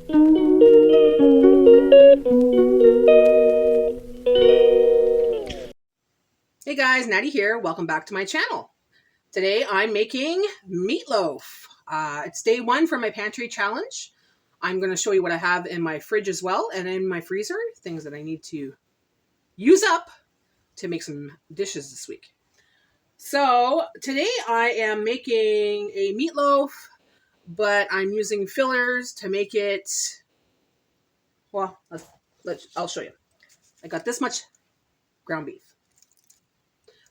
Hey guys, Natty here. Welcome back to my channel. Today I'm making meatloaf. It's day one for my pantry challenge. I'm going to show you what I have in my fridge as well and in my freezer, things that I need to use up to make some dishes this week. So today I am making a meatloaf, but I'm using fillers to make it, well, I'll show you. I got this much ground beef.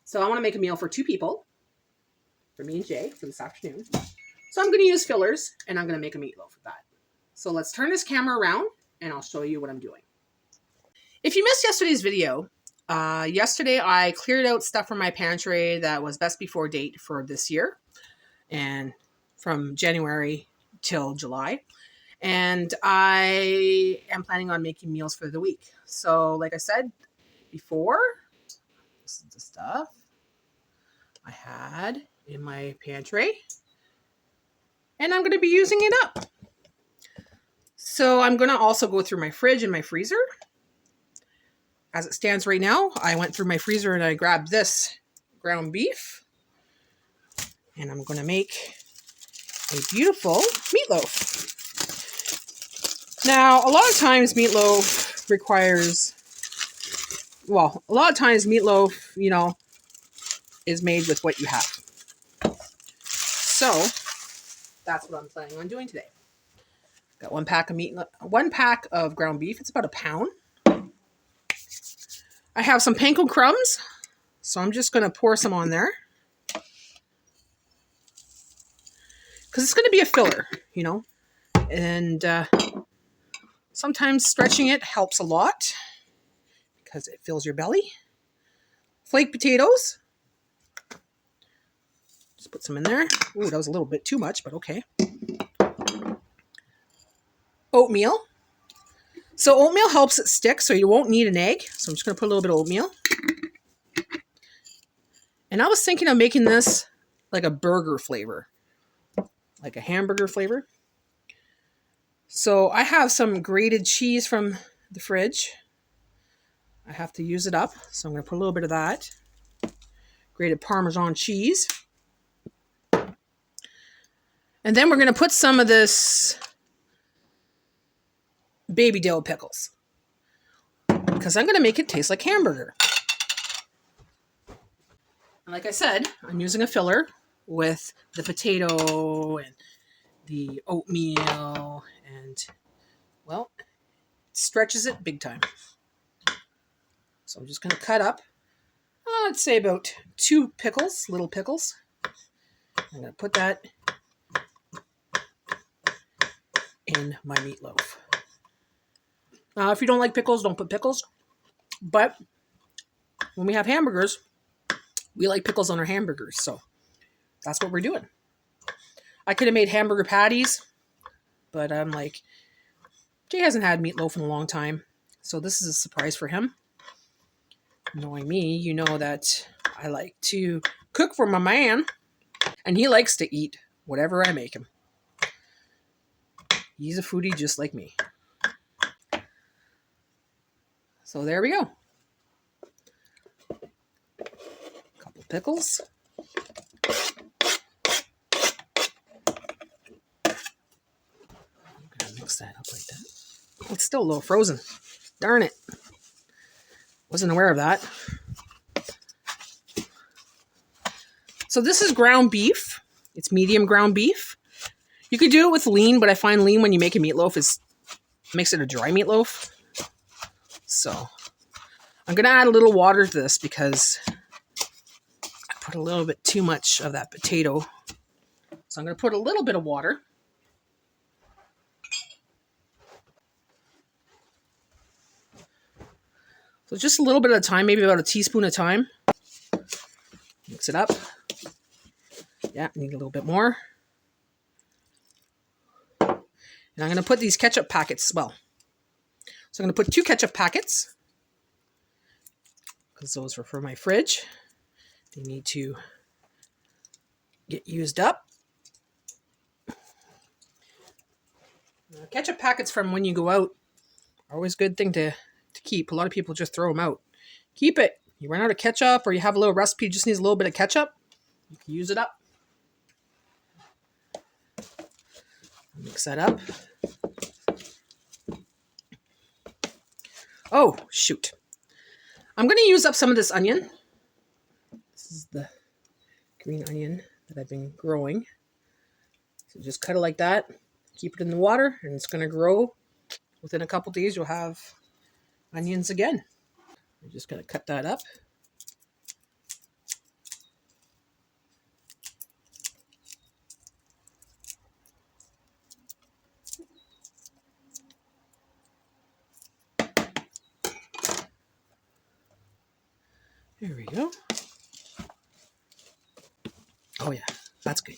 So I want to make a meal for 2 people, for me and Jay, for this afternoon. So I'm going to use fillers, and I'm going to make a meatloaf with that. So let's turn this camera around, and I'll show you what I'm doing. If you missed yesterday's video, yesterday I cleared out stuff from my pantry that was best before date for this year, and from January till July. And I am planning on making meals for the week. So like I said before, this is the stuff I had in my pantry, and I'm going to be using it up. So I'm going to also go through my fridge and my freezer. As it stands right now, I went through my freezer and I grabbed this ground beef, and I'm going to make a beautiful meatloaf. Now, a lot of times meatloaf requires, well, a lot of times meatloaf, you know, is made with what you have. So that's what I'm planning on doing today. Got 1 pack of one pack of ground beef. It's about a pound. I have some panko crumbs, so I'm just going to pour some on there because it's going to be a filler, you know, and sometimes stretching it helps a lot because it fills your belly. Flaked potatoes. Just put some in there. Ooh, that was a little bit too much, but okay. Oatmeal. So oatmeal helps it stick, so you won't need an egg. So I'm just going to put a little bit of oatmeal. And I was thinking of making this like a burger flavor, like a hamburger flavor. So I have some grated cheese from the fridge. I have to use it up, so I'm going to put a little bit of that. Grated Parmesan cheese. And then we're going to put some of this baby dill pickles, because I'm going to make it taste like hamburger. And like I said, I'm using a filler with the potato and the oatmeal, and, well, it stretches it big time. So I'm just going to cut up, I'd say about 2 pickles, little pickles. I'm going to put that in my meatloaf. If you don't like pickles, don't put pickles. But when we have hamburgers, we like pickles on our hamburgers. So that's what we're doing. I could have made hamburger patties, but I'm like, Jay hasn't had meatloaf in a long time. So this is a surprise for him. Knowing me, you know that I like to cook for my man, and he likes to eat whatever I make him. He's a foodie just like me. So there we go. Couple pickles. I'm gonna mix that up like that. Oh, it's still a little frozen. Darn it. Wasn't aware of that. So this is ground beef. It's medium ground beef. You could do it with lean, but I find lean when you make a meatloaf makes it a dry meatloaf. So I'm going to add a little water to this because I put a little bit too much of that potato. So I'm going to put a little bit of water. So just a little bit at a time, maybe about a teaspoon at a time. Mix it up. Yeah, need a little bit more. And I'm going to put these ketchup packets as well. So I'm going to put 2 ketchup packets, because those are for my fridge. They need to get used up. Ketchup packets from when you go out are always a good thing to keep. A lot of people just throw them out. Keep it. You run out of ketchup or you have a little recipe, just needs a little bit of ketchup. You can use it up. Mix that up. Oh, shoot. I'm going to use up some of this onion. This is the green onion that I've been growing. So just cut it like that. Keep it in the water and it's going to grow. Within a couple days, you'll have onions again. I'm just going to cut that up. There we go. Oh yeah, that's good.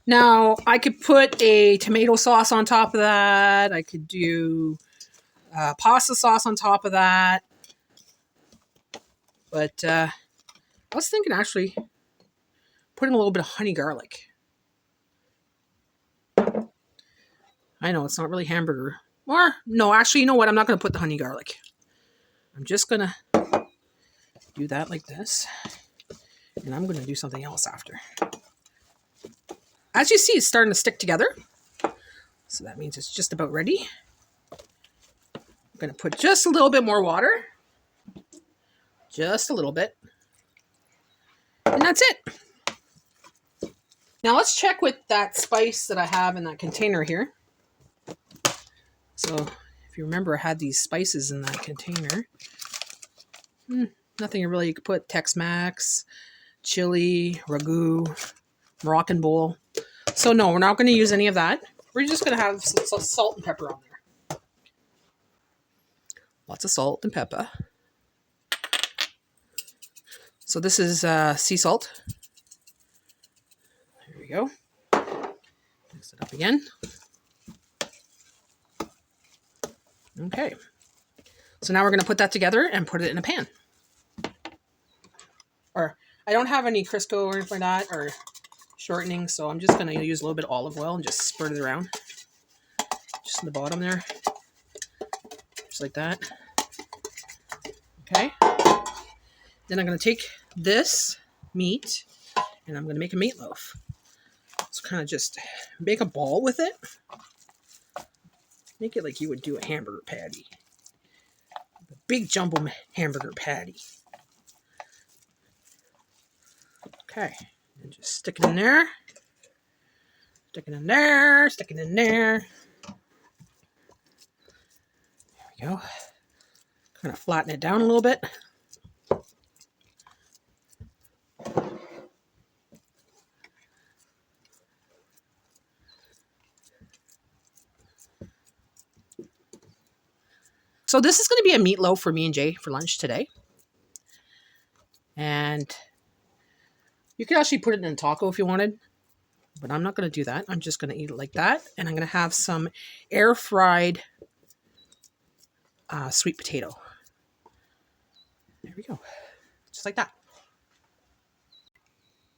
Now, I could put a tomato sauce on top of that. I could do pasta sauce on top of that. But I was thinking actually putting a little bit of honey garlic. I know it's not really hamburger. Or, no, actually, you know what? I'm not going to put the honey garlic. I'm just going to do that like this. And I'm going to do something else after. As you see, it's starting to stick together. So that means it's just about ready. I'm going to put just a little bit more water. Just a little bit. And that's it. Now let's check with that spice that I have in that container here. So if you remember, I had these spices in that container. Nothing really you could put. Tex-Mex, chili, ragu, Moroccan bowl. So no, we're not going to use any of that. We're just going to have some salt and pepper on there. Lots of salt and pepper. So this is sea salt. There we go. Mix it up again. Okay. So now we're going to put that together and put it in a pan. Or I don't have any Crisco or anything like that or shortening, so I'm just going to use a little bit of olive oil and just spread it around. Just in the bottom there. Just like that. Okay. Then I'm going to take this meat and I'm going to make a meatloaf. So kind of just make a ball with it. Make it like you would do a hamburger patty. A big jumbo hamburger patty. Okay. And just stick it in there. Stick it in there. Stick it in there. There we go. Kind of flatten it down a little bit. So this is going to be a meatloaf for me and Jay for lunch today. And you could actually put it in a taco if you wanted. But I'm not going to do that. I'm just going to eat it like that. And I'm going to have some air-fried sweet potato. There we go. Just like that.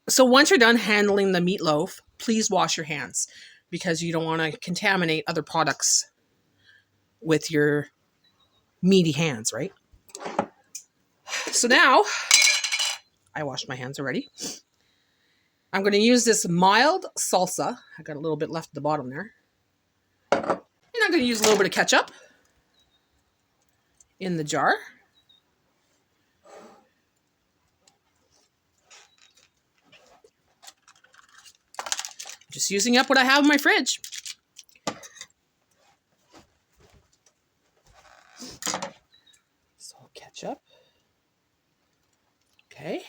So once you're done handling the meatloaf, please wash your hands. Because you don't want to contaminate other products with your meaty hands, right? So now, I washed my hands already. I'm going to use this mild salsa. I got a little bit left at the bottom there. And I'm going to use a little bit of ketchup in the jar. Just using up what I have in my fridge. Salt, ketchup. Okay.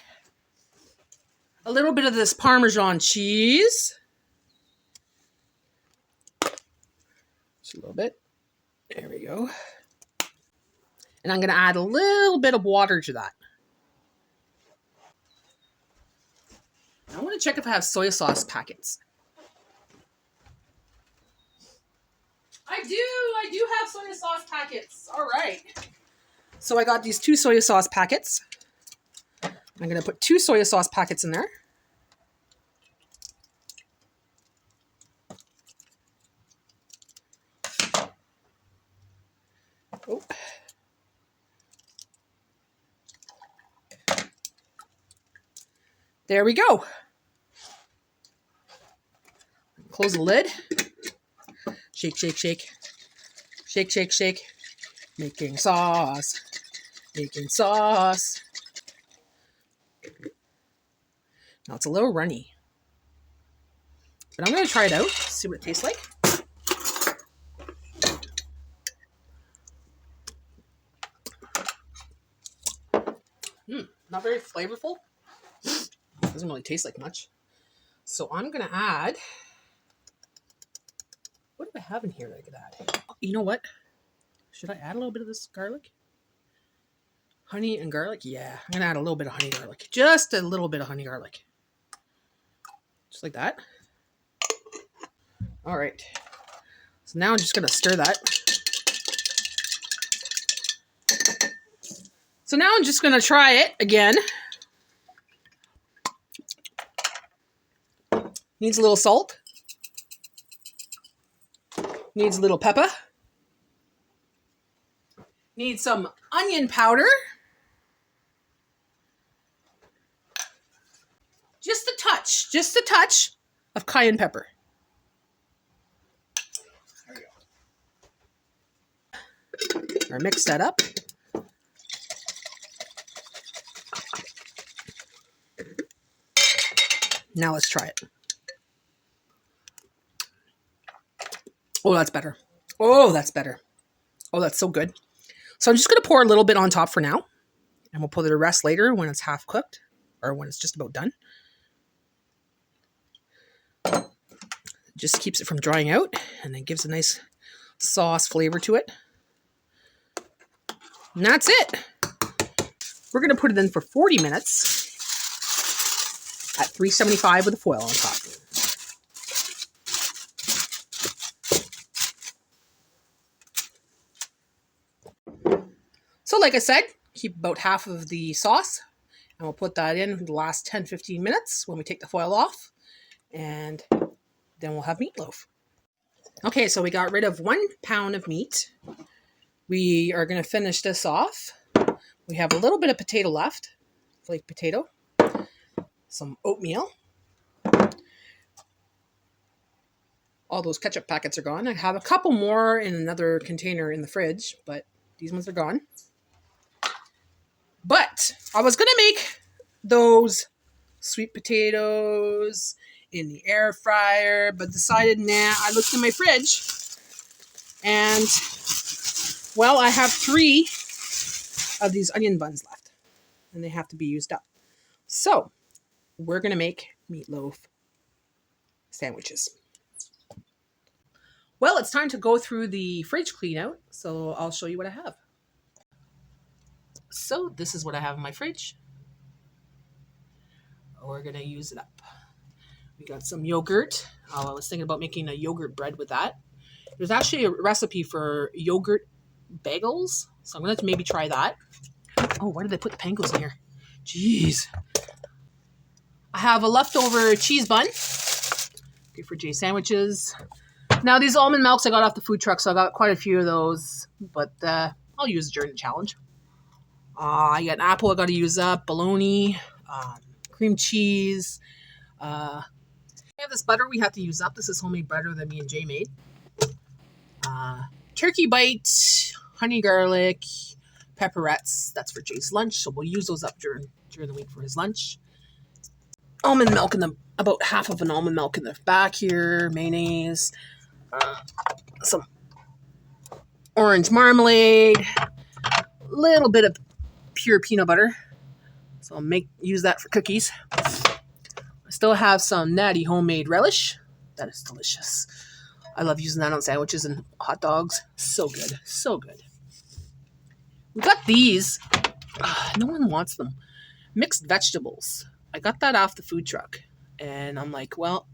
A little bit of this Parmesan cheese. Just a little bit. There we go. And I'm going to add a little bit of water to that. I want to check if I have soy sauce packets. I do have soy sauce packets. All right. So I got these 2 soy sauce packets. I'm going to put 2 soy sauce packets in there. Oh. There we go. Close the lid. Shake, shake, shake. Shake, shake, shake. Making sauce. Making sauce. Now it's a little runny. But I'm going to try it out. See what it tastes like. Not very flavorful. Doesn't really taste like much. So I'm going to add... What do I have in here that I could add? Oh, you know what? Should I add a little bit of this garlic? Honey and garlic? Yeah, I'm going to add a little bit of honey garlic. Just a little bit of honey garlic. Just like that. All right. So now I'm just going to stir that. So now I'm just going to try it again. Needs a little salt. Needs a little pepper. Needs some onion powder. Just a touch of cayenne pepper. There we go. Or mix that up. Now let's try it. Oh, that's better. Oh, that's better. Oh, that's so good. So I'm just going to pour a little bit on top for now. And we'll put the rest later when it's half cooked. Or when it's just about done. Just keeps it from drying out. And then gives a nice sauce flavor to it. And that's it. We're going to put it in for 40 minutes. At 375 with the foil on top. So like I said, keep about half of the sauce. And we'll put that in the last 10-15 minutes when we take the foil off. And then we'll have meatloaf. Okay, so we got rid of 1 pound of meat. We are going to finish this off. We have a little bit of potato left. Flaked potato. Some oatmeal. All those ketchup packets are gone. I have a couple more in another container in the fridge, but these ones are gone. But I was going to make those sweet potatoes in the air fryer, but decided, nah, I looked in my fridge and, well, I have 3 of these onion buns left and they have to be used up. So we're going to make meatloaf sandwiches. Well, it's time to go through the fridge clean out, so I'll show you what I have. So this is what I have in my fridge. We're going to use it up. We got some yogurt. I was thinking about making a yogurt bread with that. There's actually a recipe for yogurt bagels, so I'm going to maybe try that. Oh, why did they put the panko in here? Jeez. I have a leftover cheese bun. Good for Jay sandwiches. Now, these almond milks I got off the food truck, so I got quite a few of those, but I'll use it during the challenge. I got an apple I got to use up, bologna, cream cheese. We have this butter we have to use up. This is homemade butter that me and Jay made. Turkey bite, honey garlic, pepperettes. That's for Jay's lunch, so we'll use those up during the week for his lunch. Almond milk about half of an almond milk in the back here. Mayonnaise. Some orange marmalade. A little bit of pure peanut butter. So I'll use that for cookies. I still have some Natty homemade relish. That is delicious. I love using that on sandwiches and hot dogs. So good. So good. We got these. No one wants them. Mixed vegetables. I got that off the food truck. And I'm like, well,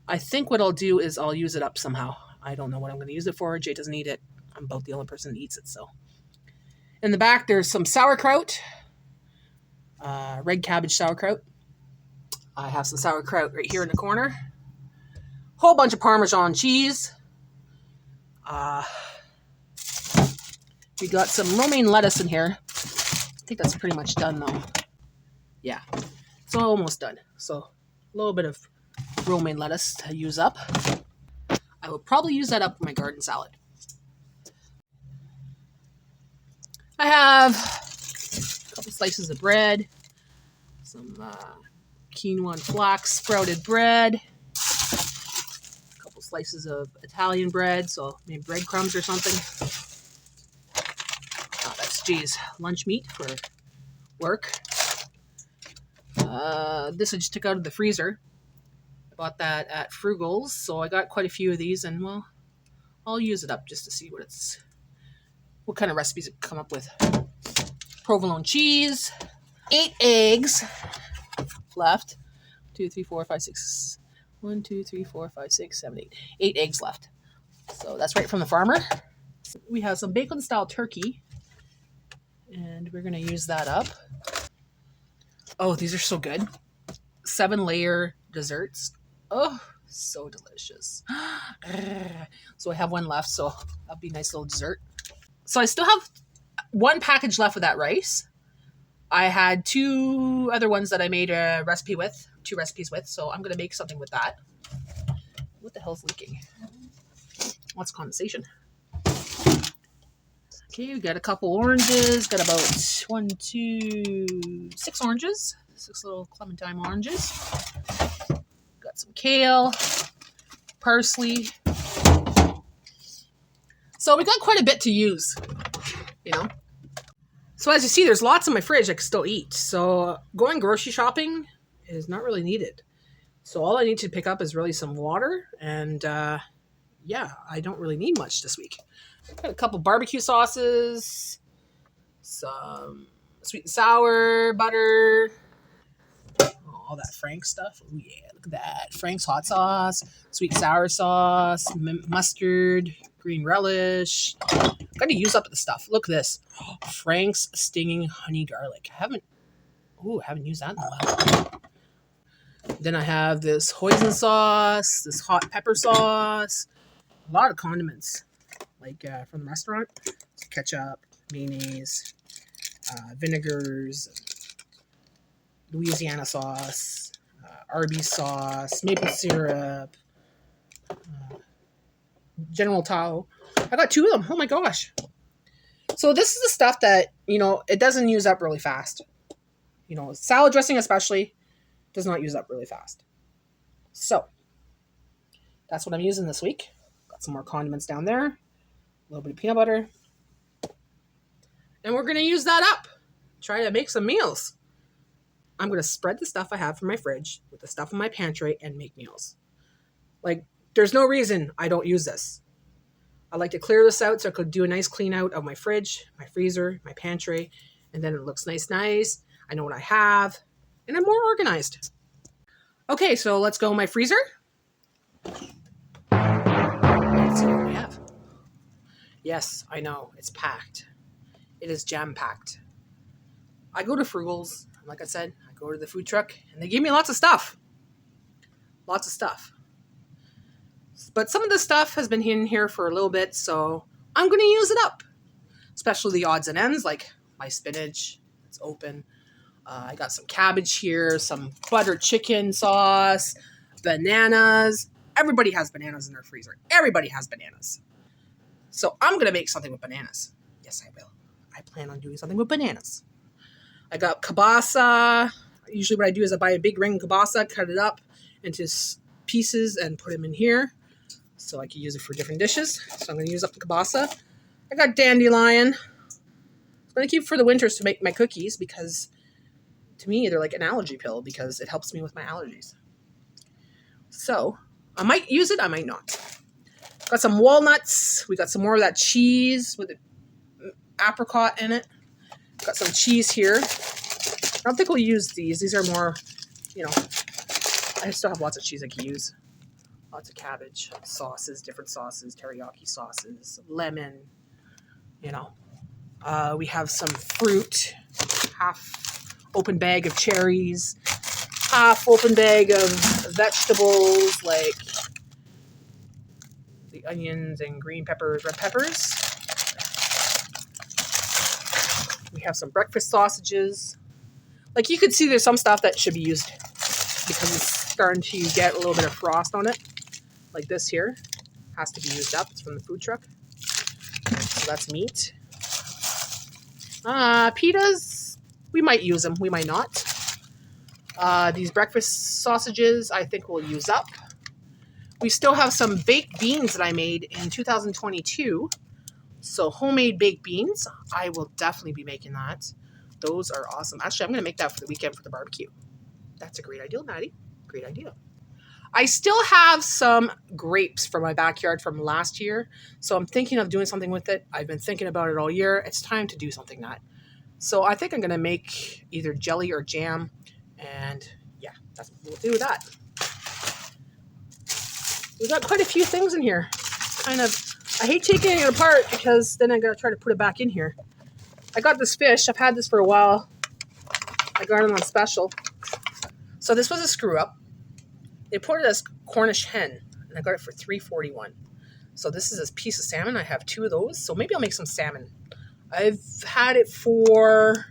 I think what I'll do is I'll use it up somehow. I don't know what I'm going to use it for. Jay doesn't eat it. I'm about the only person that eats it, so. In the back, there's some sauerkraut. Red cabbage sauerkraut. I have some sauerkraut right here in the corner. Whole bunch of Parmesan cheese. We got some romaine lettuce in here. I think that's pretty much done though. Yeah, it's almost done. So a little bit of romaine lettuce to use up. I will probably use that up with my garden salad. I have a couple slices of bread, some quinoa and flax sprouted bread, a couple slices of Italian bread, so maybe breadcrumbs or something. Oh, that's, geez, lunch meat for work. This I just took out of the freezer. I bought that at Frugal's, so I got quite a few of these, and well, I'll use it up just to see what kind of recipes it come up with. Provolone cheese, 8 eggs left. 2, 3, 4, 5, 6. 1, 2, 3, 4, 5, 6, 7, 8. 8 eggs left. So that's right from the farmer. We have some bacon style turkey, and we're going to use that up. Oh, these are so good. 7-layer desserts. Oh, so delicious. So I have one left, so that'll be a nice little dessert. So I still have one package left of that rice. I had 2 other ones that I made a recipe with, 2 recipes with, so I'm going to make something with that. What the hell's leaking? Lots of condensation. Okay, we got a couple oranges. Got about 6 oranges. 6 little clementine oranges. Got some kale, parsley. So we got quite a bit to use, you know. So as you see, there's lots in my fridge I can still eat. So going grocery shopping is not really needed. So all I need to pick up is really some water. And yeah, I don't really need much this week. Got a couple barbecue sauces, some sweet and sour, butter, all that Frank stuff. Oh yeah, look at that. Frank's hot sauce, sweet and sour sauce, mustard, green relish. Gotta use up the stuff. Look at this. Frank's stinging honey garlic. I haven't used that in a while. Then I have this hoisin sauce, this hot pepper sauce, a lot of condiments, like from the restaurant. So ketchup, mayonnaise, vinegars, Louisiana sauce, Arby's sauce, maple syrup, General Tao. I got 2 of them. Oh my gosh. So this is the stuff that, you know, it doesn't use up really fast. You know, salad dressing especially does not use up really fast. So that's what I'm using this week. Got some more condiments down there. A little bit of peanut butter. And we're going to use that up. Try to make some meals. I'm going to spread the stuff I have from my fridge with the stuff in my pantry and make meals. Like, there's no reason I don't use this. I like to clear this out so I could do a nice clean out of my fridge, my freezer, my pantry, and then it looks nice. I know what I have, and I'm more organized. Okay, so let's go in my freezer. Let's see what we have. Yes, I know, it's packed. It is jam-packed. I go to Frugal's, like I said, I go to the food truck, and they give me lots of stuff. Lots of stuff. But some of the stuff has been in here for a little bit, so I'm going to use it up. Especially the odds and ends, like my spinach. It's open. I got some cabbage here, some buttered chicken sauce, bananas. Everybody has bananas in their freezer. Everybody has bananas. So I'm going to make something with bananas. Yes, I will. I plan on doing something with bananas. I got kielbasa. Usually what I do is I buy a big ring of kielbasa, cut it up into pieces, and put them in here. So I can use it for different dishes. So I'm going to use up the kielbasa. I got dandelion. I'm going to keep for the winters to make my cookies because to me they're like an allergy pill because it helps me with my allergies. So I might use it, I might not. Got some walnuts. We got some more of that cheese with apricot in it. Got some cheese here. I don't think we'll use these. These are more, you know, I still have lots of cheese I can use. Lots of cabbage, sauces, different sauces, teriyaki sauces, lemon, you know. We have some fruit, half open bag of cherries, half open bag of vegetables like the onions and green peppers, red peppers. We have some breakfast sausages. Like you could see there's some stuff that should be used because it's starting to get a little bit of frost on it. Like this here has to be used up. It's from the food truck. So that's meat. Pitas, we might use them. We might not. These breakfast sausages, I think we'll use up. We still have some baked beans that I made in 2022. So homemade baked beans, I will definitely be making that. Those are awesome. Actually, I'm going to make that for the weekend for the barbecue. That's a great idea, Natty. Great idea. I still have some grapes from my backyard from last year, so I'm thinking of doing something with it. I've been thinking about it all year. It's time to do something Nat. So I think I'm going to make either jelly or jam, and yeah, that's what we'll do with that. We've got quite a few things in here. Kind of, I hate taking it apart because then I got to try to put it back in here. I got this fish. I've had this for a while. I got it on special. So this was a screw up. They put it as Cornish hen, and I got it for $3.41. So this is a piece of salmon. I have 2 of those, so maybe I'll make some salmon. I've had it for,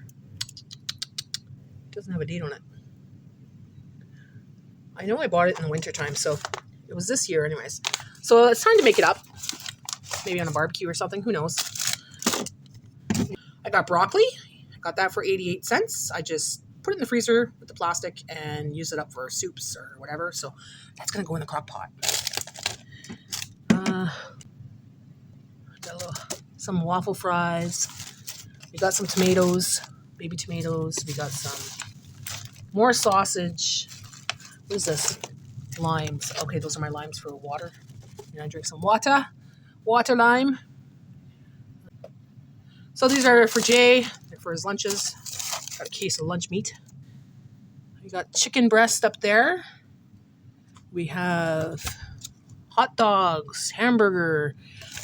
it doesn't have a date on it. I know I bought it in the wintertime, so it was this year anyways. So it's time to make it up. Maybe on a barbecue or something, who knows. I got broccoli. I got that for 88 cents. I just put it in the freezer with the plastic and use it up for soups or whatever. So that's going to go in the crock pot. Got some waffle fries. We got some tomatoes, baby tomatoes. We got some more sausage. What is this? Limes. Okay, those are my limes for water. And I drink some water. Water lime. So these are for Jay. They're for his lunches. Got a case of lunch meat. We got chicken breast up there. We have hot dogs, hamburger.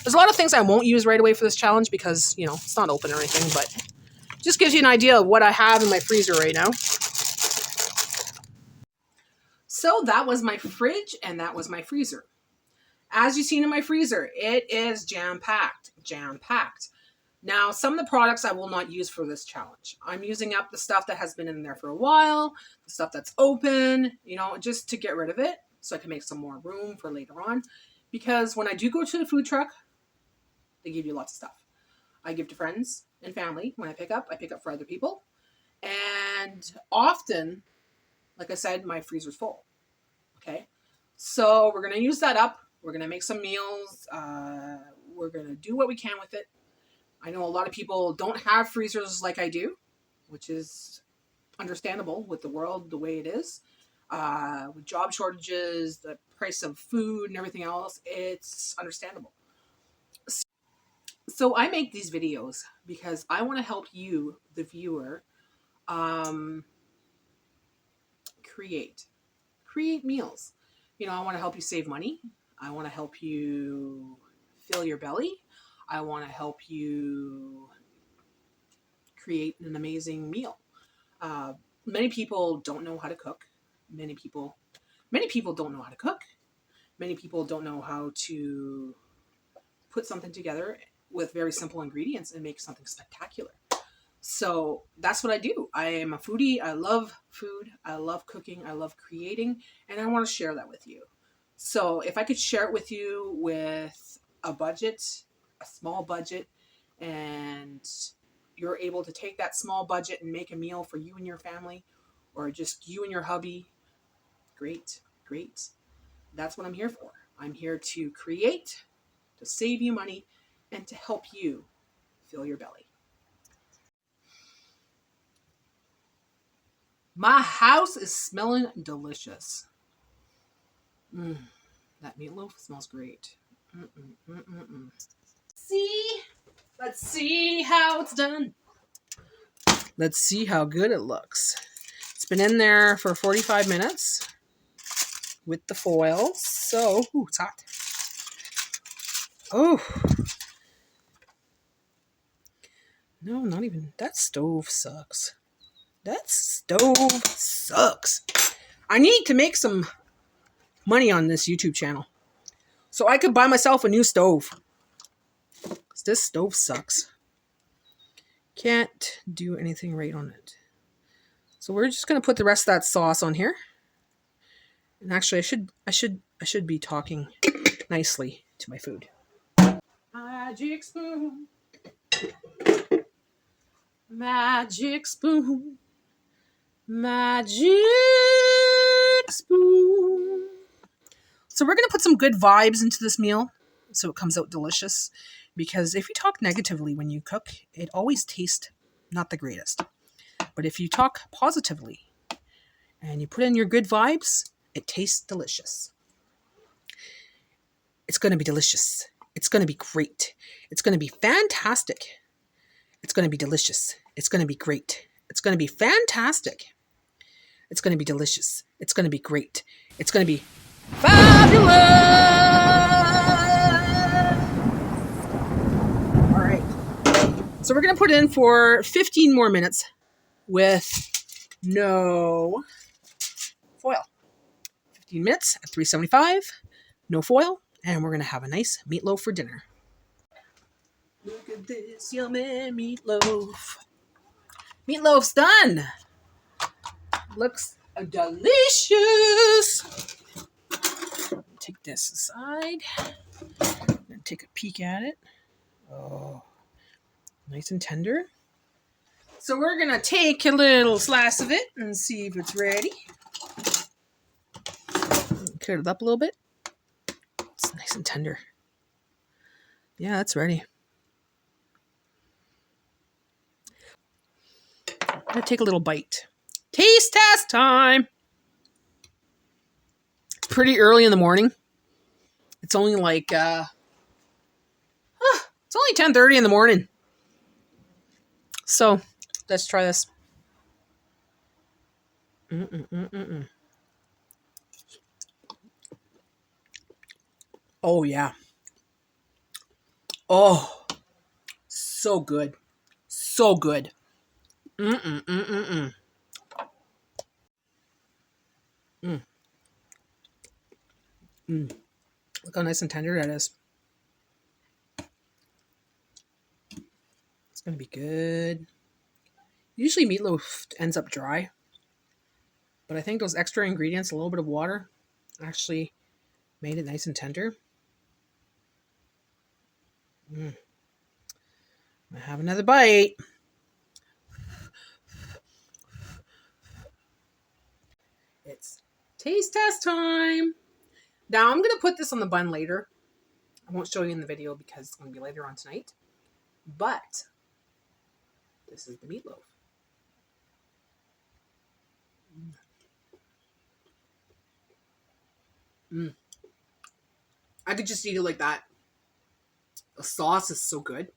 There's a lot of things I won't use right away for this challenge because, you know, it's not open or anything, but it just gives you an idea of what I have in my freezer right now. So that was my fridge and that was my freezer. As you've seen in my freezer, it is jam-packed, jam-packed. Now, some of the products I will not use for this challenge. I'm using up the stuff that has been in there for a while, the stuff that's open, you know, just to get rid of it so I can make some more room for later on. Because when I do go to the food truck, they give you lots of stuff. I give to friends and family. When I pick up for other people. And often, like I said, my freezer's full. Okay? So we're going to use that up. We're going to make some meals. We're going to do what we can with it. I know a lot of people don't have freezers like I do, which is understandable with the world the way it is. With job shortages, the price of food and everything else, it's understandable. So I make these videos because I want to help you, the viewer, create meals. You know, I want to help you save money. I want to help you fill your belly. I want to help you create an amazing meal. Many people don't know how to cook. Many people don't know how to cook. Many people don't know how to put something together with very simple ingredients and make something spectacular. So that's what I do. I am a foodie. I love food. I love cooking. I love creating. And I want to share that with you. So if I could share it with you with a budget, a small budget, and you're able to take that small budget and make a meal for you and your family, or just you and your hubby, great, great. That's what I'm here for. I'm here to create, to save you money, and to help you fill your belly. My house is smelling delicious. That meatloaf smells great. Let's see how it's done. Let's see how good it looks. It's been in there for 45 minutes with the foil. So, it's hot. Oh. No, not even. That stove sucks. That stove sucks. I need to make some money on this YouTube channel so I could buy myself a new stove. This stove sucks. Can't do anything right on it. So we're just going to put the rest of that sauce on here. And actually, I should be talking nicely to my food. Magic spoon. Magic spoon. Magic spoon. So we're going to put some good vibes into this meal so it comes out delicious. Because if you talk negatively when you cook, it always tastes not the greatest. But if you talk positively and you put in your good vibes, it tastes delicious. It's going to be delicious. It's going to be great. It's going to be fantastic. It's going to be delicious. It's going to be great. It's going to be fantastic. It's going to be delicious. It's going to be great. It's going to be fabulous. All right. So we're going to put in for 15 more minutes with no foil. 15 minutes at 375, no foil, and we're going to have a nice meatloaf for dinner. Look at this yummy meatloaf. Meatloaf's done. Looks delicious. Take this aside and take a peek at it. Oh, nice and tender. So we're going to take a little slice of it and see if it's ready. Cut it up a little bit. It's nice and tender. Yeah, that's ready. I'm going to take a little bite. Taste test time. It's pretty early in the morning. It's only like, it's only 10:30 in the morning. So, let's try this. Oh, yeah. Oh, so good. So good. Mm. Look how nice and tender that is. It's going to be good. Usually meatloaf ends up dry. But I think those extra ingredients, a little bit of water, actually made it nice and tender. I have another bite. It's taste test time. Now I'm going to put this on the bun later. I won't show you in the video because it's going to be later on tonight. But this is the meatloaf. I could just eat it like that. The sauce is so good.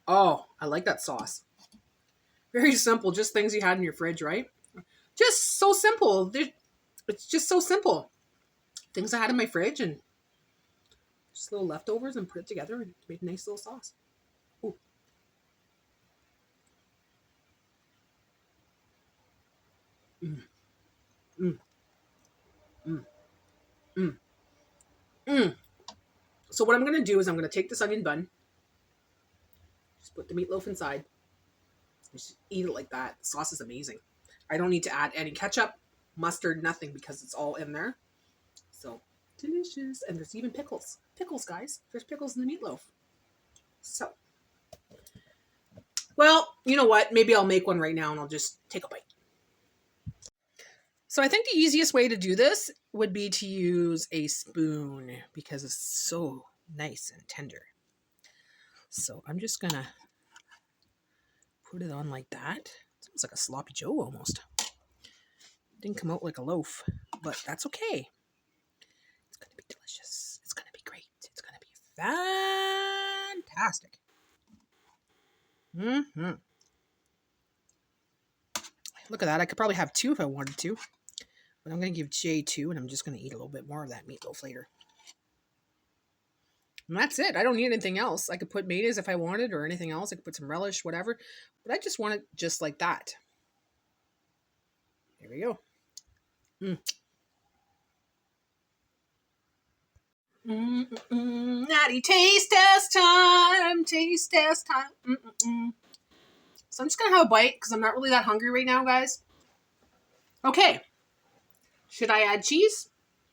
Oh, I like that sauce. Very simple, just things you had in your fridge, right? Just so simple. It's just so simple. Things I had in my fridge and just little leftovers and put it together and made a nice little sauce. Ooh. So what I'm going to do is I'm going to take this onion bun, just put the meatloaf inside, and just eat it like that. The sauce is amazing. I don't need to add any ketchup, mustard, nothing because it's all in there. So delicious. And there's even pickles. Pickles, guys. There's pickles in the meatloaf. So, well, you know what? Maybe I'll make one right now and I'll just take a bite. So I think the easiest way to do this would be to use a spoon because it's so nice and tender. So I'm just going to put it on like that. It's almost like a sloppy joe almost. Didn't come out like a loaf, but that's okay. It's going to be delicious. It's going to be great. It's going to be fantastic. Look at that. I could probably have two if I wanted to. But I'm going to give Jay two, and I'm just going to eat a little bit more of that meatloaf later. And that's it. I don't need anything else. I could put mayonnaise if I wanted or anything else. I could put some relish, whatever. But I just want it just like that. Here we go. Natty taste test time. Taste test time. So I'm just going to have a bite because I'm not really that hungry right now, guys. Okay. Should I add cheese?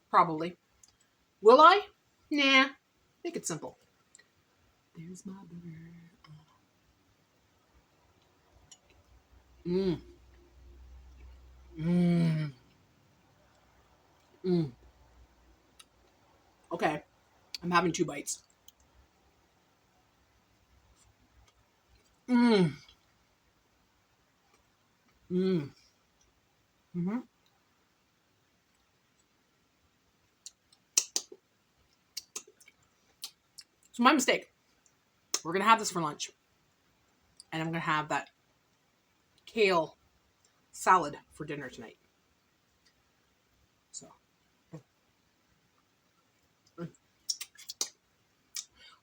Probably. Will I? Nah. Make it simple. There's my burger. Mmm. Mmm. Mmm. Okay. I'm having 2 bites. Mmm. Mmm. Mm-hmm. So my mistake. We're going to have this for lunch. And I'm going to have that kale salad for dinner tonight. So. I'm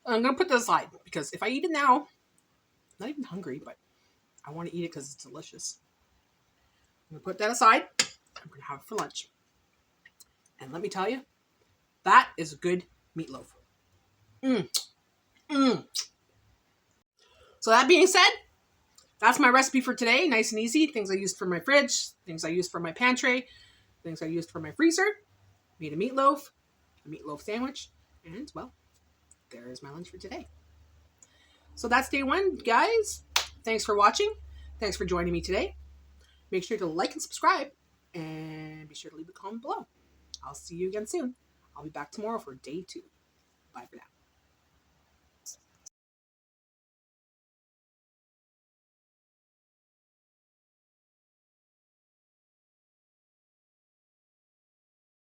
going to put this aside because if I eat it now, I'm not even hungry, but I want to eat it because it's delicious. I'm going to put that aside. I'm going to have it for lunch. And let me tell you, that is a good meatloaf. Mmm. Mmm. So that being said, that's my recipe for today. Nice and easy. Things I used for my fridge, things I used for my pantry, things I used for my freezer. Made a meatloaf sandwich, and well, there is my lunch for today. So that's day 1, guys. Thanks for watching. Thanks for joining me today. Make sure to like and subscribe, and be sure to leave a comment below. I'll see you again soon. I'll be back tomorrow for day 2. Bye for now.